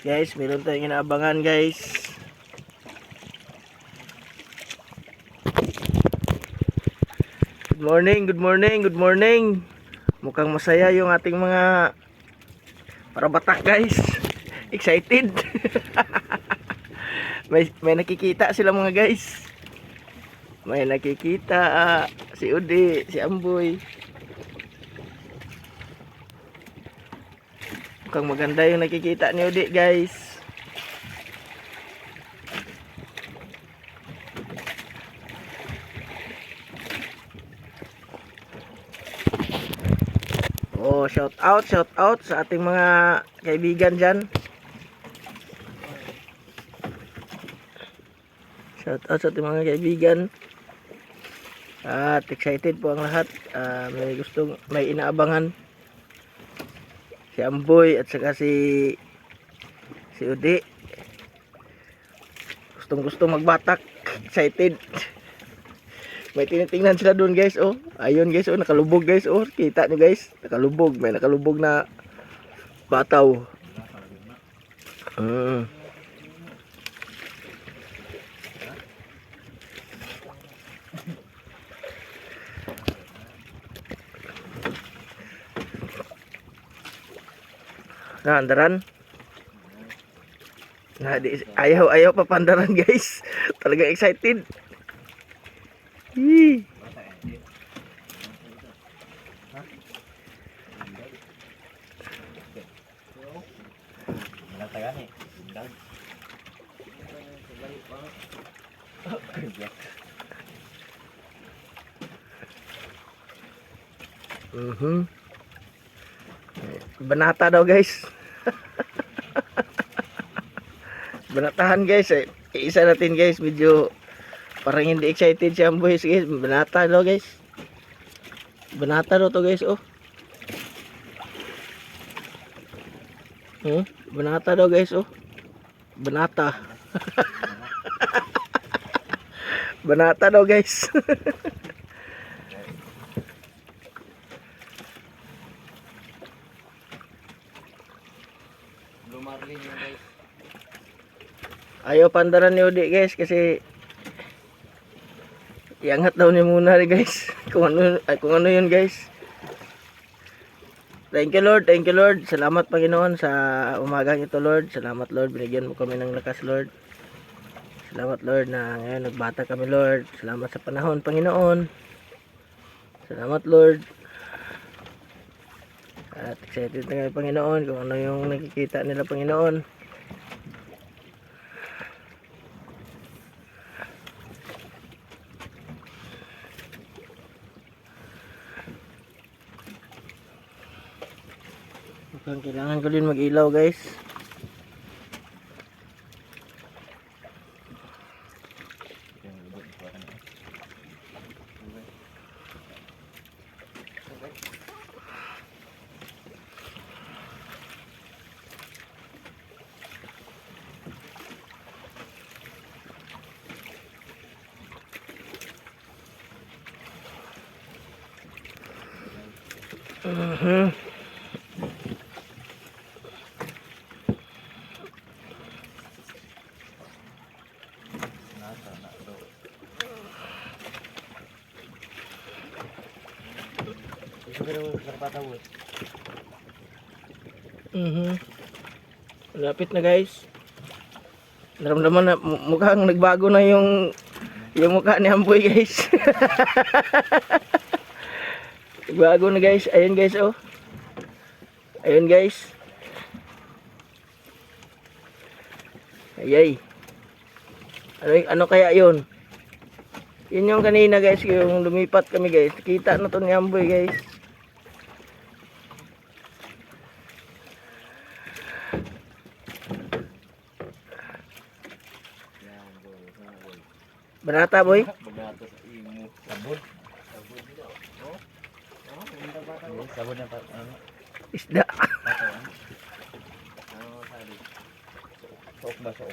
Guys, meron tayong inaabangan guys. Good morning, good morning, good morning. Mukhang masaya yung ating mga parabatak guys. Excited. may nakikita sila mga guys. May nakikita si Udi, si Amboy. Mukhang maganda yung nakikita ni Udi guys. Oh, shout out sa ating mga kaibigan dyan. Shout out sa ating mga kaibigan. At excited po ang lahat. May inaabangan. Si Amboy at saka si Udi. Gustong magbatak. Excited. May tinitingnan sila doon guys, oh. Ayun guys, oh, nakalubog guys, oh. Kita nyo guys, nakalubog. May nakalubog na bataw. Nah, andaran. Nah, ayaw pa pandaran guys. Talagang excited. Hii. Banata daw guys. Banatahan guys, eh. Isa natin guys, medyo parang hindi excited si Amboy guys. Banata daw guys. Banata daw to guys, oh. Banata daw guys, oh. Banata. Banata daw guys. Ayaw pandaran ni Udi guys kasi iangat daw ni muna guys. Kung ano yun guys. Thank you Lord, thank you Lord. Salamat Panginoon sa umagang ito Lord. Salamat Lord, binigyan mo kami ng lakas Lord. Salamat Lord na ngayon nagbata kami Lord. Salamat sa panahon Panginoon. Salamat Lord. At excited na kayo Panginoon kung ano yung nakikita nila Panginoon. Mukhang kailangan ko din mag-ilaw guys. Lapit na guys. Naramdaman na mukhang nagbago na yung mukha ni Amboy guys. Nagbago na guys. Ayun guys, oh. Ayun guys. Ayay. Ano kaya yun? Yun yung kanina guys, yung lumipat kami guys. Kita na to ni Amboy guys. Banata boy? Banata sa imo. Sabon. Sabon dito. Oh. Oh, sabon na pa ano? Isda. Ano sabi? Sook ba sook?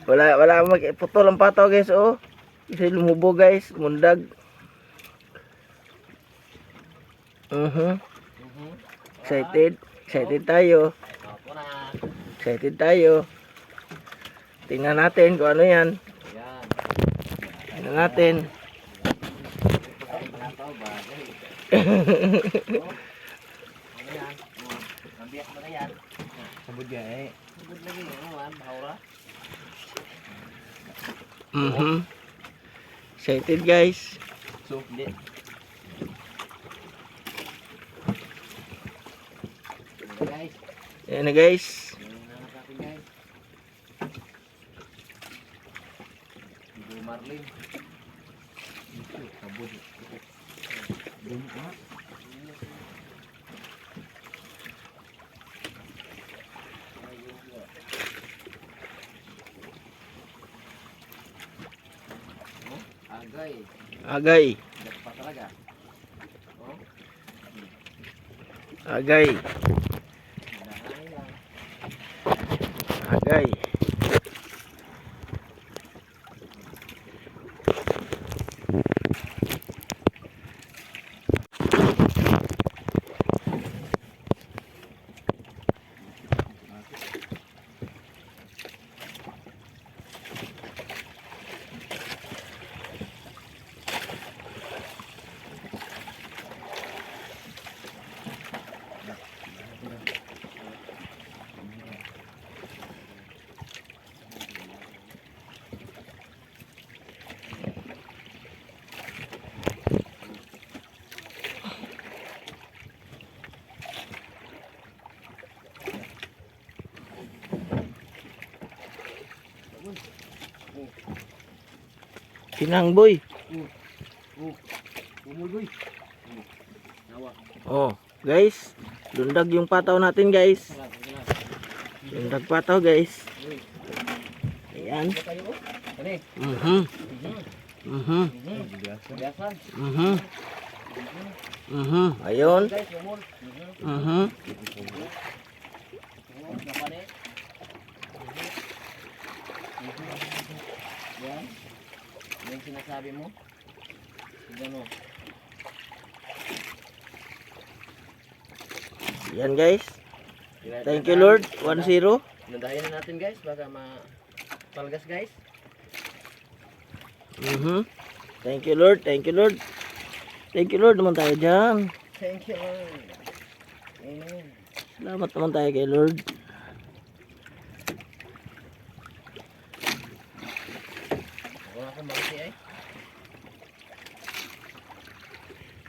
Wala magputol ang pataw guys, oh. Kasi lumubo guys, mundag. Mhm. Mhm. Excited. Excited tayo. Ako na. Excited tayo. Tingnan natin kung ano yan. Ayan. Tingnan natin. Ay, mga tao, bagay. Oh, ano yan? Oh, nabiyak mo na yan. Sabod yan eh. Sabod lagi mo naman, bahura. Mhm. Excited guys. So, hindi. Ano guys? Ayan na guys. Ano na natin guys? Ibu Marlin. Ito, sabod. Dumi ha? Oh, agay. Agay. Dak pa talaga. Oh, Agay. dahay lang. Agay. Kinang boy. Umuloy. Nawa. Oh, guys. Lundag yung pataw natin guys. Salam, salam. Lundag pataw guys. Uy, Ayan. ano kayo? Kani? Mhm. Mhm. Biasan. Mhm. Mhm. Ayun. Guys, umul. Mhm. Oh, napani. Yan. Yan sinasabi mo. Tignan mo. Yan guys. Thank you Lord. 1-0. Nandayan na natin guys. Baka mapalgas guys. Mhm. Thank you Lord. Thank you Lord. Thank you Lord naman tayo dyan. Thank you Lord. Amen. Salamat naman tayo kay Lord. Wala akong malaki eh.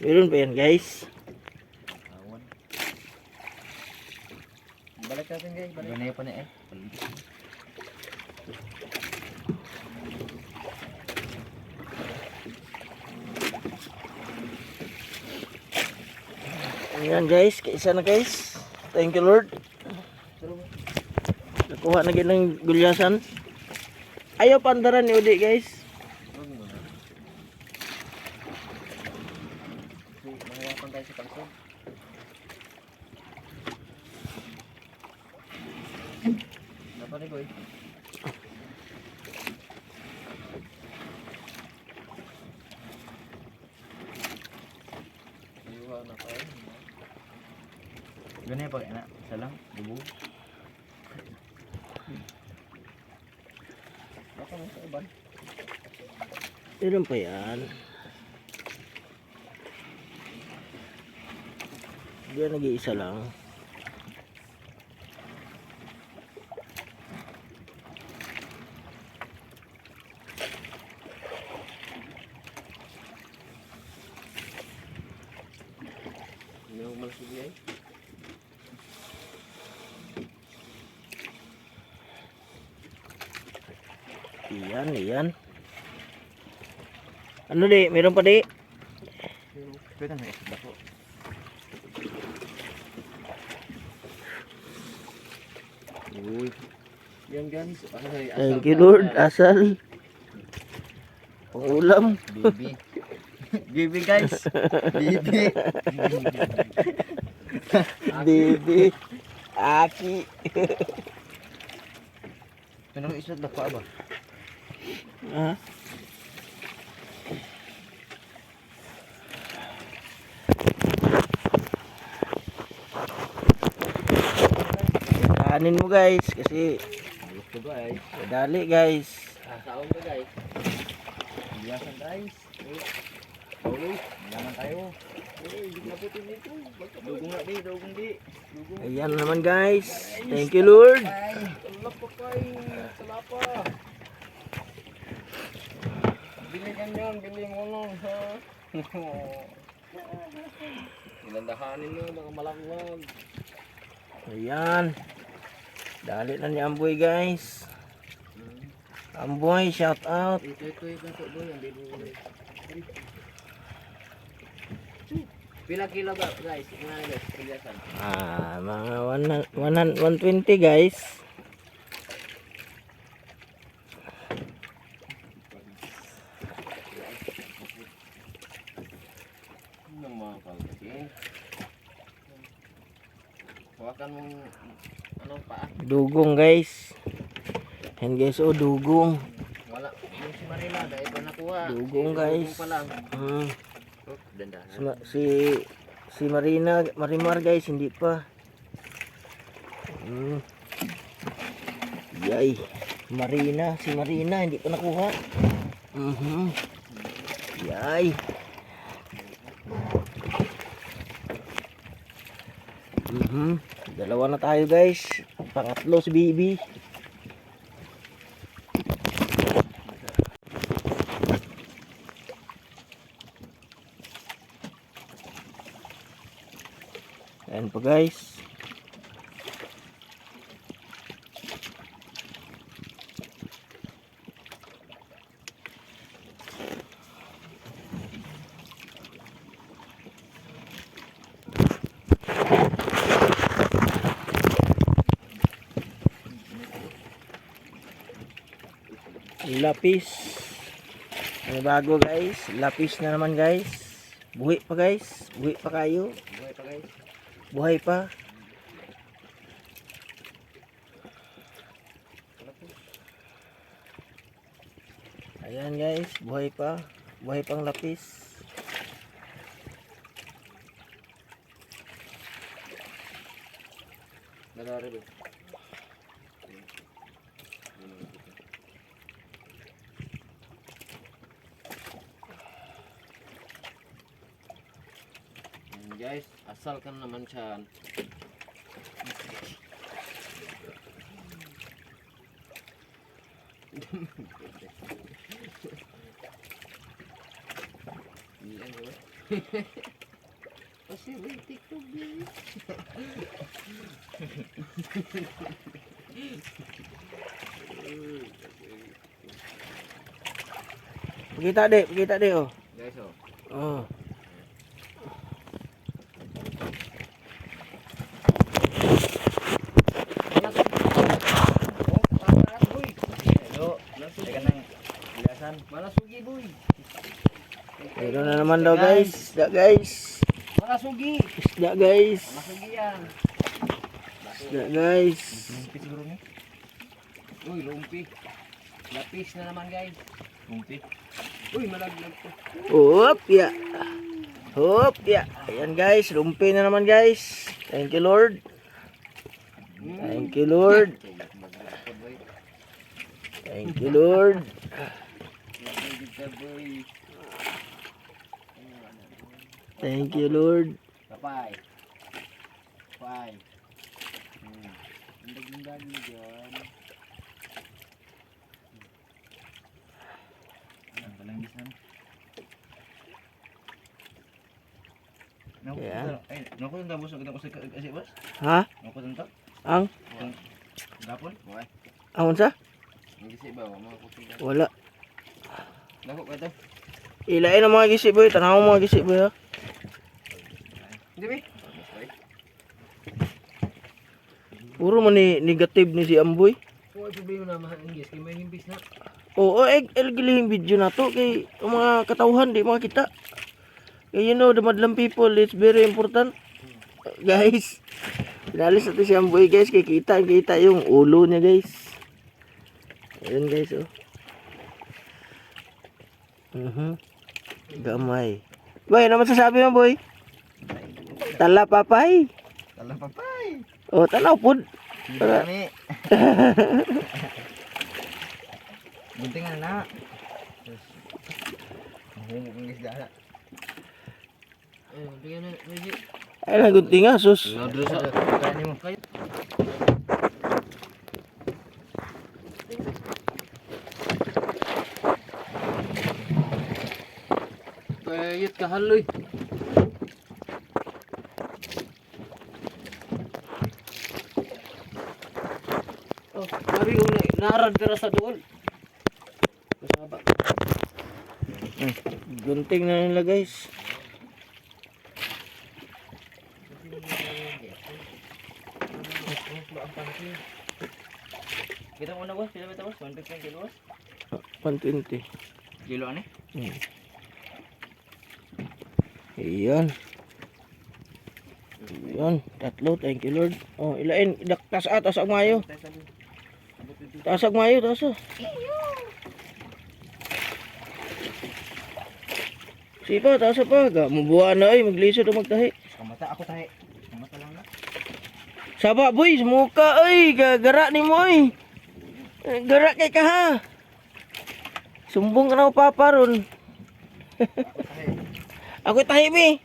Meron pa yan guys. Awan. Balik natin guys. Balik. Ganaya pa na eh. Ayan guys. Kaisa na guys. Thank you Lord. Nakuha na ng gulyasan. Ayaw pandaran ni Udi guys. Mahawakan tayo sa kalsod. Dapat ni Koy. Ayuha na tayo. Ganyan pa na. Isa lang. Dubo. Baka mo sa iban. Meron pa yan. Diyan nag-iisa lang. Hindi mo malasig eh. Iyan, iyan. Ano di? Meron pa di? Pwede na isip ako. Uy. Yan guys. Ay, Thank you Lord. Asal. Pangulam. Bibi. Bibi guys. Bibi. Bibi. Aki. Ano isot na pa ba? Ah. Daanin mo guys kasi Gusto guys. madali guys. Sasaon ka guys. Biyasan guys. Uy, naman tayo. Uy, hindi na putin dito. Dugong na di, dugong di. Dugong. Ayan naman guys. Thank you Lord. Salapa kay, salapa. Bili ka niyan, bili mo nun, ha? Nilandahanin mo, mga malakwag. Ayan. Dali na ni Amboy guys. Amboy, shout out. Ito, ito, boy, ang bibo ko. Pila kilo ba, guys? Tingnan guys, pilyasan. Mga 120 guys. Ano mga kalaki? Hawakan mong, anong paa? Dugong guys. Yan guys, oh dugong. Wala, yung si Marila, dahil pa nakuha. Dugong guys. Dugong pa lang. Hmm. Oh, dandahan. Si Marimar guys, hindi pa. Yay. Si Marina, hindi pa nakuha. Yay. Dalawa na tayo guys. Pangatlo si Bibi. Ayan po guys. Lapis. May bago guys. Lapis na naman guys. Buhi pa guys. Buhi pa kayo. Buhay pa guys. Buhay pa. Ayan guys, buhay pa. Buhay pang lapis. Nalari ba? Yan guys, asalkan naman siya. Iyan ko ba? Pasiritik ko guys. Pakita deh oh. Guys oh. Oh. Mana sugi boy? Meron na naman daw guys. Isda guys. Mana sugi? Isda guys. Mana sugi yan? Isda guys. Lumpi siguro niya. Uy, lumpi. Lapis na naman guys. Lumpi. Uy, malaglag ko. Hop ya. Hop ya. Ayan guys, lumpi na naman guys. Thank you Lord. Thank you Lord. Thank you Lord. Thank you Lord. Kapay. Kapay. Ang daging dyan. Ang palangis na. Ayan. Naku, ang tapos ang kasi bas? Ha? Naku, ang tapos? Ang? Gapon? Okay. Ang sa? Hindi si ba, mga kupigan. Wala. Naku ka to. Ilain ang mga gisi boy. Tanaw mo mga gisi boy ha. Hindi ba? Puro man ni negative ni si Amboy. Kung ay problema na mahal-ingis, kaya may himbis na. Oo, gilihing video na to kay ang mga katauhan di makita. Kay you know the madlang people, it's very important. Guys, pinalis natin si Amboy guys, kay kita yung ulo niya guys. Ayun guys oh. Gamay. Boy, ano masasabi mo boy? Tala papay. Tala papay. Oh, tanaw pud. Hindi kami. Guntingan na. Terus. Mahungog ng isda na. Bigyan na, Reggie. Ay, nagunti nga, sus. Doon sa kanin mo. Kayat kahaloy. Oh, sabi ko naarad pero sa doon. Kasaba. Gunting na nila guys. Kita mo na boss, pila ba boss? 150 kilo boss? 120. Kilo ani? Ayan. Ayan. Tatlo. Thank you Lord. Oh, ilain. Taas ang mayo. Taas ang mayo. Taas ah. Sipa, taas pa. Mabuhaan na ay. Maglisod o magtahi. Kamata ako tahi. Kamata lang na. Saba boy. Muka ay. Gara ni mo ay. Gara kay ka ha. Sumbong ka na o papa ron. Ako tahi mi.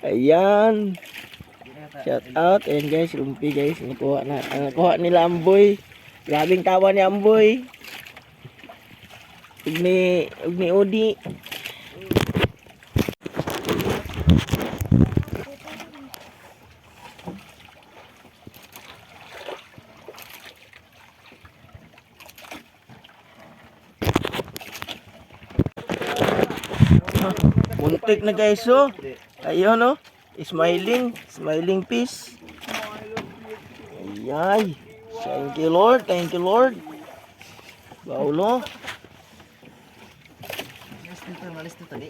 Ayan. Shout out. Ayan guys. Lumpi guys. Nakuha nila Amboy. Grabing tawa ni Amboy. Ugni Odi. Muntik na guys oh. Ayun oh. Smiling fish. Ayay. Thank you Lord. Thank you Lord. Baulo. Malis to tadi.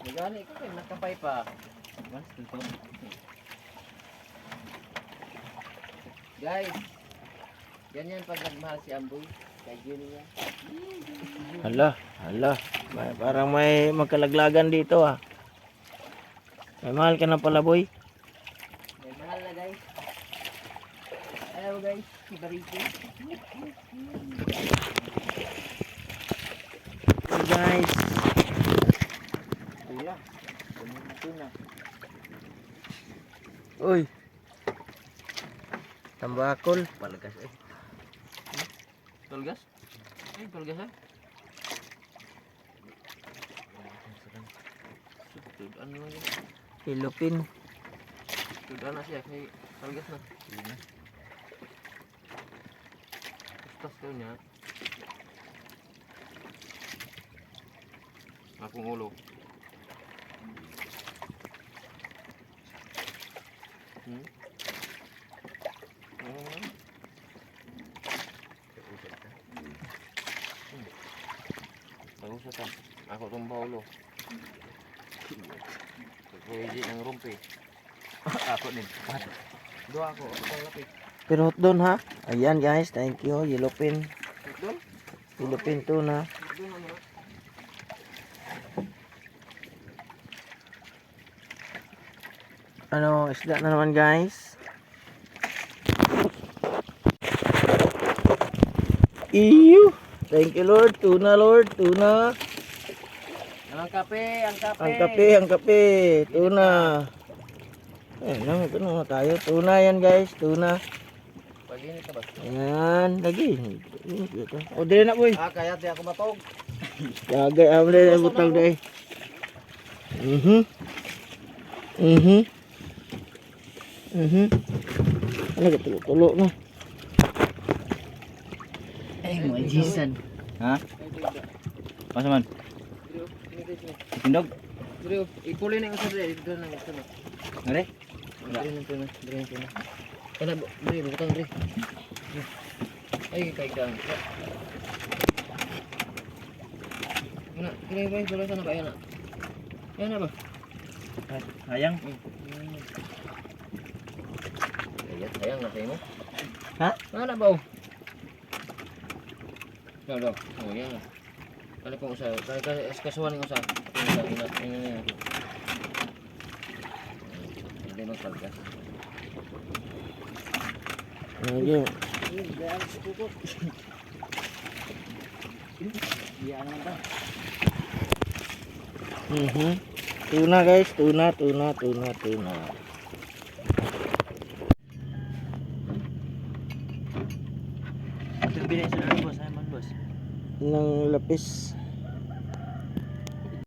Nagani ko kay nakapay pa. Malis to. Guys. Ganyan pag nagmahal si Amboy. Kay niya. Hala. Parang may magkalaglagan dito ah. May mahal ka na pala boy. May mahal na guys. Hello guys. Si Barito. Hey guys. Tula. Tuna. Uy. Tambakol. Palgas eh. Tulgas? Ay, tulgas ah. Tudan mo yun. Ilupin. Tudan na siya kay tulgas na. Tapos daw niya. Akong ulo. Bagus ta. Ako tong baulo. Pwede ng rumpi. Ako din. Dua ako pang lapit. Pero doon ha. Ayan guys. Thank you. Ilupin. Doon? Ilupin tuna. Doon ano? Ano, isda na naman guys. Iyo. Thank you Lord. Tuna Lord. Tuna. Ang kape, ang kape. Ang kape. Tuna. Ayan, ito na tayo. Tuna yan guys. Tuna. Paginit ka ba? Ayan. Lagi. O, dili na boy. Kaya di ako matog. Gagay. Amli na butang day. Ano ka tulo na. Ay, mo jisan. Ha? Masa man? Tindog? Drio, ipuli na yung usa dito na ito na. Are? Drio na. Kana Drio, butang Drio. Ay, kay kang. Mana, kini ba bola sana ba yana? Yana ba? Sayang. Sayang na sa'yo mo. Ha? Mana ba? Daw. Oh, yan. Kali pong usa. Kasuhan ng usa. Ina. tayo magpalgas. Ayun. Iyan naman ba? Tuna guys, tuna. Ito yung bilhin sa boss, ay man boss. Ng lapis.